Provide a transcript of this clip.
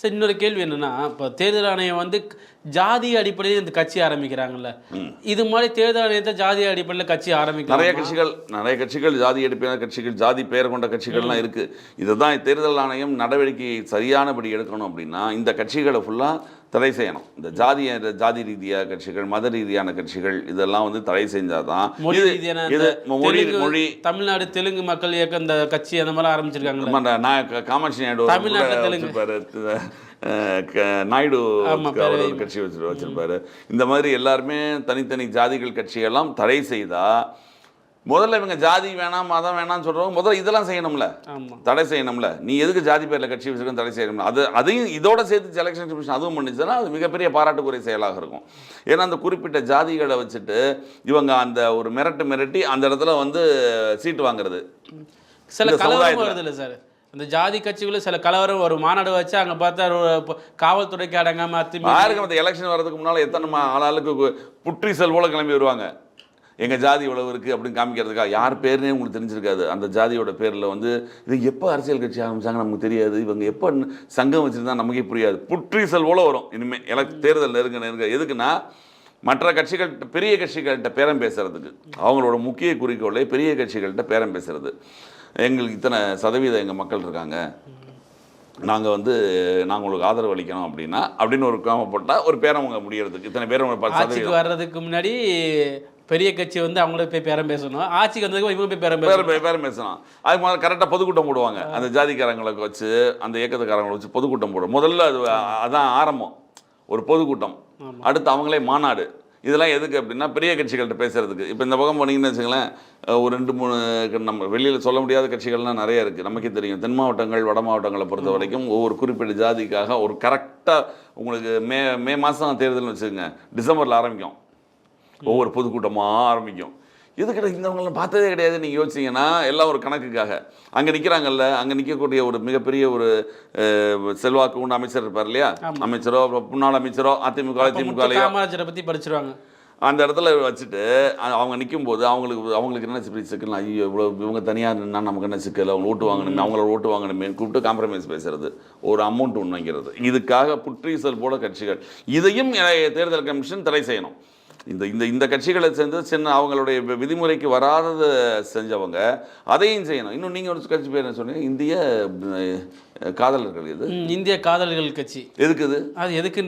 Sir இன்னொரு கேள்வி என்னன்னா, இப்போ தேர்தல் ஆணையம் வந்து ஜாதி அடிப்படையில் இந்த கட்சி ஆரம்பிக்கிறாங்கல்ல, இது மாதிரி தேர்தல் ஆணையத்தை ஜாதி அடிப்படையில் கட்சி ஆரம்பிக்கலாம். நிறைய கட்சிகள் ஜாதி அடிப்படையான கட்சிகள், ஜாதி பெயர் கொண்ட கட்சிகள்லாம் இருக்கு. இதுதான் தேர்தல் ஆணையம் நடவடிக்கை சரியானபடி எடுக்கணும் அப்படின்னா இந்த கட்சிகளை ஃபுல்லாக தடை செய்யணும். இந்த ஜாதி ரீதியாக கட்சிகள், மத ரீதியான கட்சிகள் இதெல்லாம் வந்து தடை செஞ்சாதான். மொழி தமிழ்நாடு தெலுங்கு மக்கள் இயக்கம் இந்த கட்சி அந்த மாதிரி ஆரம்பிச்சிருக்காங்க. நான் காமாட்சி நாயுடு நாயுடு கட்சி வச்சிருப்பாரு. இந்த மாதிரி எல்லாருமே தனித்தனி ஜாதிகள் கட்சியெல்லாம் தடை செய்தா முதல்ல இவங்க ஜாதி வேணாம் மதம் வேணாம்னு சொல்றவங்க முதல்ல இதெல்லாம் செய்யணும்ல, தடை செய்யணும்ல. நீ எதுக்கு ஜாதி பேர்ல கட்சி வச்சிருக்க தடை செய்யணும்ல. அதையும் இதோட சேர்த்து எலெக்ஷன் கமிஷன் அதுவும் பண்ணிச்சுன்னா அது மிகப்பெரிய பாராட்டுக்குரிய செயலாக இருக்கும். ஏன்னா அந்த குறிப்பிட்ட ஜாதிகளை வச்சுட்டு இவங்க அந்த ஒரு மிரட்டி அந்த இடத்துல வந்து சீட்டு வாங்குறது சில கலவரம் வருது இல்லை சார். இந்த ஜாதி கட்சிகளும் சில கலவரம் ஒரு மாநாடு வச்சு அங்கே பார்த்தா காவல்துறைக்கு அடங்காம யாருக்கு அந்த எலெக்ஷன் வர்றதுக்கு முன்னால் எத்தனை ஆளாளுக்கு புற்றி செல்வோல கிளம்பி வருவாங்க. எங்கள் ஜாதி இவ்வளவு இருக்குது அப்படின்னு காமிக்கிறதுக்காக. யார் பேருனே உங்களுக்கு தெரிஞ்சிருக்காது. அந்த ஜாதியோட பேரில் வந்து இது எப்போ அரசியல் கட்சி ஆரம்பிச்சாங்க நமக்கு தெரியாது, இவங்க எப்போ சங்கம் வச்சுருந்தா நமக்கே புரியாது. புற்றி செல்வோல வரும் இனிமேல் தேர்தல் நெருங்க. எதுக்குன்னா மற்ற கட்சிகள் பெரிய கட்சிகள்கிட்ட பேரம் பேசுறதுக்கு. அவங்களோட முக்கிய குறிக்கோளே பெரிய கட்சிகள்கிட்ட பேரம் பேசுறது. எங்களுக்கு இத்தனை சதவீதம் எங்கள் மக்கள் இருக்காங்க, நாங்கள் உங்களுக்கு ஆதரவு அளிக்கணும் அப்படின்னு ஒரு போட்டால் ஒரு பேரம் அவங்க முடியறதுக்கு இத்தனை பேரும் ஆட்சிக்கு வர்றதுக்கு முன்னாடி பெரிய கட்சி வந்து அவங்களே போய் பேரம் பேசணும். ஆட்சிக்கு வந்ததுக்கு இவங்க போய் பேரம் பேசணும். அதுக்கு முதல்ல கரெக்டாக பொதுக்கூட்டம் போடுவாங்க. அந்த ஜாதிக்காரங்களுக்கு வச்சு அந்த இயக்கத்துக்காரங்களை வச்சு பொதுக்கூட்டம் போடுவோம். முதல்ல அதான் ஆரம்பம், ஒரு பொதுக்கூட்டம். அடுத்து அவங்களே மாநாடு. இதெல்லாம் எதுக்கு அப்படின்னா பெரிய கட்சிகள்கிட்ட பேசுறதுக்கு. இப்போ இந்த பக்கம் போனீங்கன்னு வச்சுங்களேன், ஒரு 2-3 நம்ம வெளியில் சொல்ல முடியாத கட்சிகள்லாம் நிறைய இருக்குது. நமக்கே தெரியும். தென் மாவட்டங்கள் வட மாவட்டங்களை பொறுத்த வரைக்கும் ஒவ்வொரு குறிப்பிட்ட ஜாதிக்காக ஒரு கரெக்டாக உங்களுக்கு மே மாதம் தேர்தல்னு வச்சுக்கோங்க, டிசம்பரில் ஆரம்பிக்கும். ஒவ்வொரு பொதுக்கூட்டமாக ஆரம்பிக்கும். எதுக்கிட்ட இந்தவங்களாம் பார்த்ததே கிடையாது. நீங்கள் யோசிச்சிங்கன்னா எல்லாம் ஒரு கணக்குக்காக. அங்கே நிற்கிறாங்கல்ல, அங்கே நிற்கக்கூடிய ஒரு மிகப்பெரிய ஒரு செல்வாக்கு உண்டு அமைச்சர் இருப்பார் இல்லையா, அமைச்சரோ முன்னாள் அமைச்சரோ திமுகலையோ பற்றி படிச்சிருவாங்க. அந்த இடத்துல வச்சுட்டு அவங்க நிற்கும்போது அவங்களுக்கு என்ன சிக்கல், ஐயோ இவ்வளோ இவங்க தனியாக நின்னா நமக்கு என்ன சிக்கல், அவங்க ஓட்டு வாங்கணுமே, அவங்கள ஓட்டு வாங்கணுமே கூப்பிட்டு காம்ப்ரமைஸ் பேசுறது, ஒரு அமௌண்ட் ஒன்று வைக்கிறது. இதுக்காக புற்றீசல் போல கட்சிகள். இதையும் தேர்தல் கமிஷன் தடை செய்யணும். இந்த கட்சிகளை சேர்ந்து அவங்களுடைய விதிமுறைக்கு வராததை செஞ்சவங்க அதையும் செய்யணும். இன்னும் நீங்கள் ஒரு கட்சி பேர் என்ன சொன்னீங்க, இந்திய காதலர்கள். இது இந்திய காதலர்கள் கட்சி. எதுக்கு இது? அது எதுக்கு